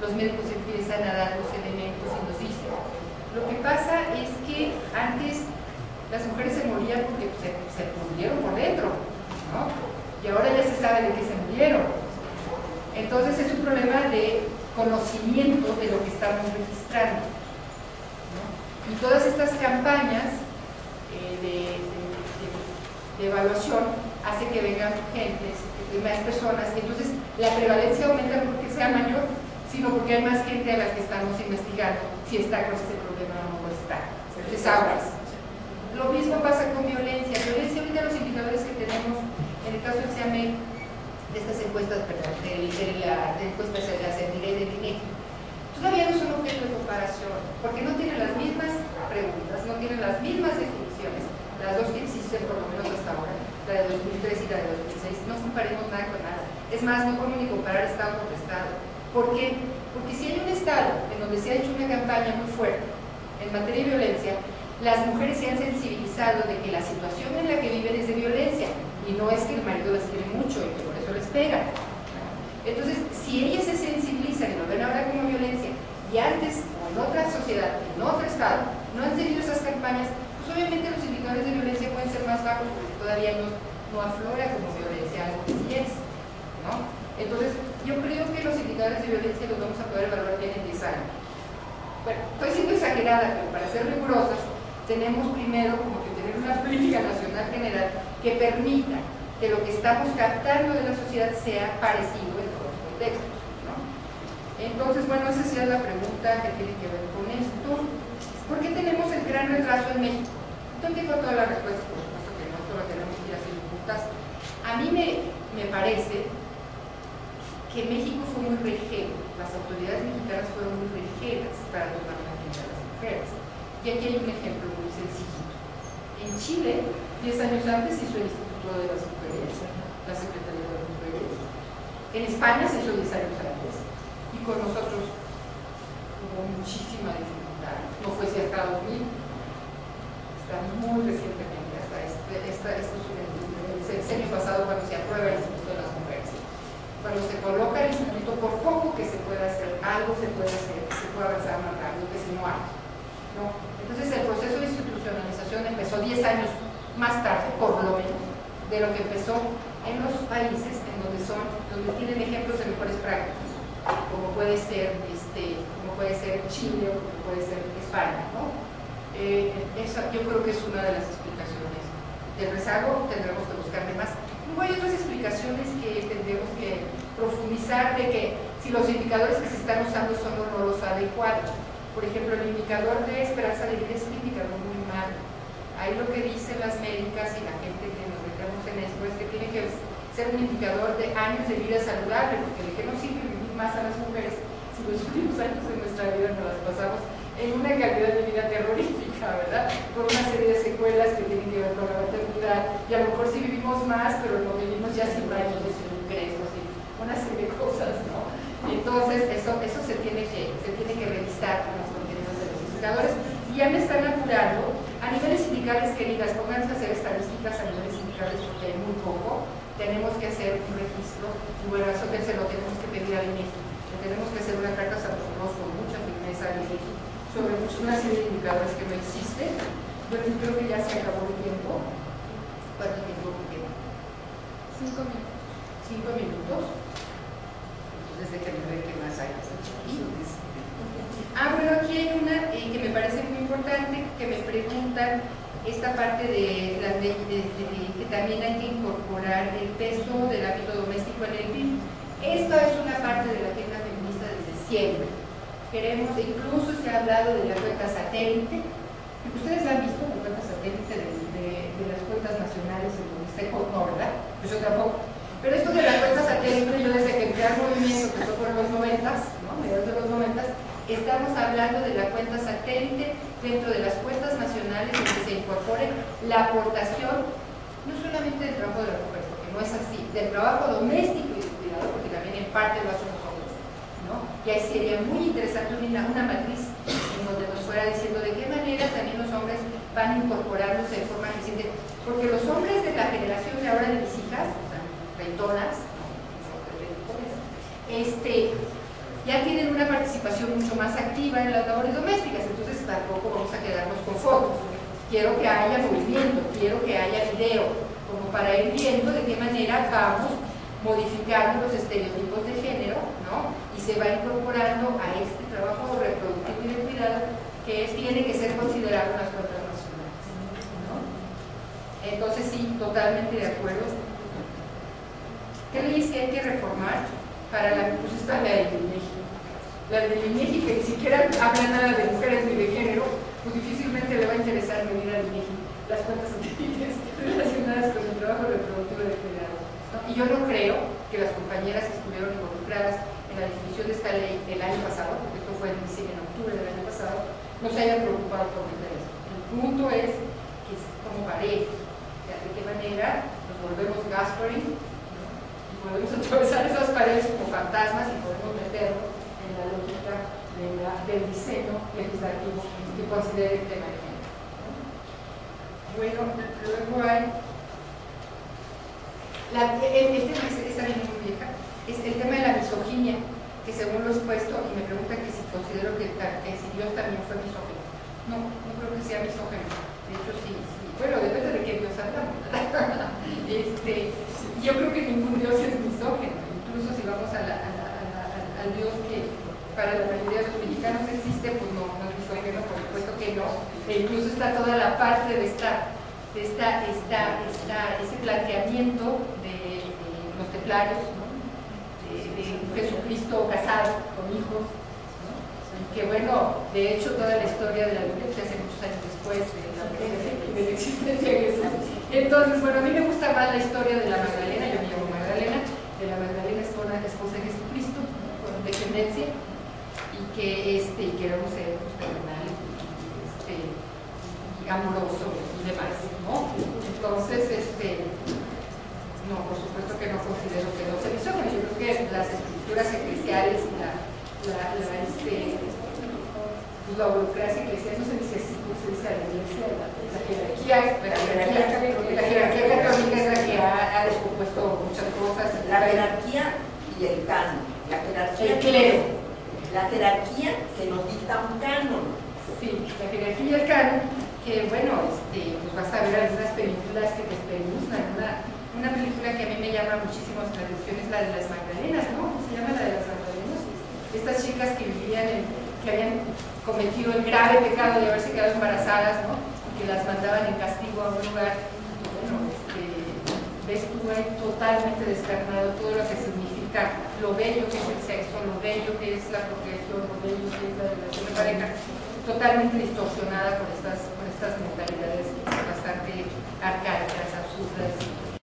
los médicos empiezan a dar los elementos y nos dicen. Lo que pasa es que antes las mujeres se morían porque se murieron por dentro, ¿no? Y ahora ya se sabe de qué se murieron. Entonces es un problema de conocimiento de lo que estamos registrando, ¿no? Y todas estas campañas de evaluación hace que vengan gentes, más personas, entonces la prevalencia aumenta no porque sea mayor, sino porque hay más gente a las que estamos investigando si está con ese problema o no está. Entonces aguas. Lo mismo pasa con violencia. Violencia, ahorita los indicadores que tenemos en el caso del CIAMEC, de estas encuestas, perdón, de encuestas de la CENTIRE de INEGI, todavía no son objeto de comparación, porque no tienen las mismas preguntas, no tienen las mismas definiciones, las dos que existen por lo menos hasta ahora, la de 2003 y la de 2006, no comparemos nada con nada. Es más, no podemos ni comparar estado por estado. ¿Por qué? Porque si hay un estado en donde se ha hecho una campaña muy fuerte en materia de violencia, las mujeres se han sensibilizado de que la situación en la que viven es de violencia y no es que el marido las quiere mucho y que por eso les pega. Entonces, si ellas se sensibilizan y lo ven ahora como violencia y antes o en otra sociedad, en otro estado, no han tenido esas campañas, pues obviamente los indicadores de violencia pueden ser más bajos porque todavía no aflora como violencia algo que sí es, ¿no? Entonces, yo creo que los indicadores de violencia los vamos a poder evaluar bien en 10 años. Bueno, estoy siendo exagerada, pero para ser rigurosas, tenemos primero como que tener una política nacional general que permita que lo que estamos captando de la sociedad sea parecido en todos los contextos, ¿no? Entonces, bueno, esa sería la pregunta que tiene que ver con esto. ¿Por qué tenemos el gran retraso en México? No tengo toda la respuesta, por supuesto que no, solo tenemos que ir haciendo puntas. A mí me parece que México fue muy rejego, las autoridades mexicanas fueron muy rejegas para tomar la agenda de las mujeres. Y aquí hay un ejemplo muy sencillo. En Chile, 10 años antes, se hizo el Instituto de las Mujeres, la Secretaría de las Mujeres. En España se hizo 10 años antes. Y con nosotros hubo muchísima dificultad. No fue si hasta 2000, está muy recientemente, hasta el sexenio pasado, cuando se aprueba el Instituto de las Mujeres. Cuando se coloca el instituto, por poco que se pueda hacer, algo se puede hacer, se puede avanzar más rápido que si no hay, ¿no? Entonces el proceso de institucionalización empezó 10 años más tarde, por lo menos, de lo que empezó en los países en donde tienen ejemplos de mejores prácticas, como puede ser Chile o como puede ser España, ¿no? Esa yo creo que es una de las explicaciones del rezago. Tendremos que buscarle más. Luego hay otras explicaciones que tendremos que profundizar de que si los indicadores que se están usando son o no los adecuados. Por ejemplo, el indicador de esperanza de vida es un indicador muy malo. Ahí lo que dicen las médicas y la gente que nos metemos en esto es que tiene que ser un indicador de años de vida saludable, porque de qué nos sirve vivir más a las mujeres si los últimos años de nuestra vida nos las pasamos en una calidad de vida terrorífica, ¿verdad? Por una serie de secuelas que tienen que ver con la maternidad, y a lo mejor sí vivimos más, pero no vivimos ya sin baños, sin ingresos, y una serie de cosas, ¿no? Entonces, eso se tiene que revisar con los contenidos de los indicadores, y ya me están apurando. A niveles sindicales, queridas, pónganse a hacer estadísticas a niveles sindicales porque hay muy poco. Tenemos que hacer un registro, y bueno, eso se lo tenemos que pedir al INEGI. Tenemos que hacer una carta a Santos con mucha firmeza al INEGI sobre una serie de indicadores que no existen. Bueno, yo creo que ya se acabó el tiempo. ¿Cuánto tiempo queda? 5 minutos. 5 minutos. Entonces déjenme ver qué más hay. Bueno, aquí hay una que me parece muy importante, que me preguntan esta parte de la ley, que también hay que incorporar el peso del ámbito doméstico en el PIB. Esto es una parte de la agenda feminista desde siempre. Queremos, incluso se ha hablado de la cuenta satélite. ¿Ustedes han visto la cuenta satélite de las cuentas nacionales en donde está no, ¿verdad? Pues yo tampoco. Pero esto de la cuenta satélite, yo desde que entré al movimiento, que fue por los 90s, ¿no? Mediados de los 90s, estamos hablando de la cuenta satélite dentro de las cuentas nacionales donde se incorpore la aportación, no solamente del trabajo de la mujer, porque no es así, del trabajo doméstico y del cuidado, porque también en parte lo hacen los hombres, ¿no? Y ahí sería muy interesante una matriz en donde nos fuera diciendo de qué manera también los hombres van incorporándose de forma eficiente, porque los hombres de la generación de ahora de mis hijas, o sea, treintonas, ya tienen una participación mucho más activa en las labores domésticas, entonces tampoco vamos a quedarnos con fotos. Quiero que haya movimiento, quiero que haya video, como para ir viendo de qué manera vamos modificando los estereotipos de género, ¿no? Y se va incorporando a este trabajo reproductivo y de cuidado que tiene que ser considerado unas cuentas nacionales, ¿no? Entonces sí, totalmente de acuerdo. ¿Qué leyes que hay que reformar? Para la, pues está la del INEGI. La del INEGI, que ni siquiera habla nada de mujeres ni de género, pues difícilmente le va a interesar medir al INEGI las cuentas útiles relacionadas con el trabajo reproductivo de cuidado, ¿no? Y yo no creo que las compañeras que estuvieron involucradas en la discusión de esta ley el año pasado, porque esto fue en octubre del año pasado, no se hayan preocupado por meter eso. El punto es que es como parejo, o sea, de qué manera nos volvemos Gasparín, ¿no? Y podemos atravesar esas paredes como fantasmas y podemos meternos en la lógica del diseño legislativo que considere el tema de género, ¿no? Bueno, luego hay el tema, esta viene muy vieja, es el tema de la misoginia, que según lo expuesto, y me preguntan que si considero que si Dios también fue misógino. No, no creo que sea misógino. De hecho, sí. Bueno, depende de qué Dios hablamos. Yo creo que ningún Dios es misógino. Incluso si vamos al Dios que para la mayoría de los mexicanos existe, pues no es misógino, por supuesto que no. E incluso está toda la parte de ese planteamiento de los templarios, ¿no? de Jesucristo casado con hijos, ¿no? Que bueno, de hecho toda la historia de la Biblia se hace muchos años después de la existencia de Jesús. Entonces, bueno, a mí me gusta más la historia de la Magdalena, yo me llamo Magdalena, de la Magdalena esposa de Jesucristo, ¿no? Con descendencia, y que era un ser terrenal y amoroso y demás, ¿no? Entonces, no, por supuesto que no considero que no sea misógino. Yo creo que las estructuras eclesiales y la burocracia eclesial, no se dice así, como se dice a la iglesia, la jerarquía católica es la que ha descompuesto muchas cosas. La jerarquía y el canon. La jerarquía, el clero. La jerarquía que nos dicta un canon. Sí, la jerarquía y el canon, que bueno, pues vas a ver algunas películas que te espeluznan. Una película que a mí me llama muchísimo la atención es la de las Magdalenas, ¿no? ¿Cómo se llama la de las Magdalenas? Estas chicas que vivían que habían cometido el grave pecado de haberse quedado embarazadas, ¿no? Y que las mandaban en castigo a un lugar. Bueno, ves tú ahí totalmente descarnado todo lo que significa lo bello que es el sexo, lo bello que es la procreación, lo bello que es la relación de pareja, totalmente distorsionada por estas mentalidades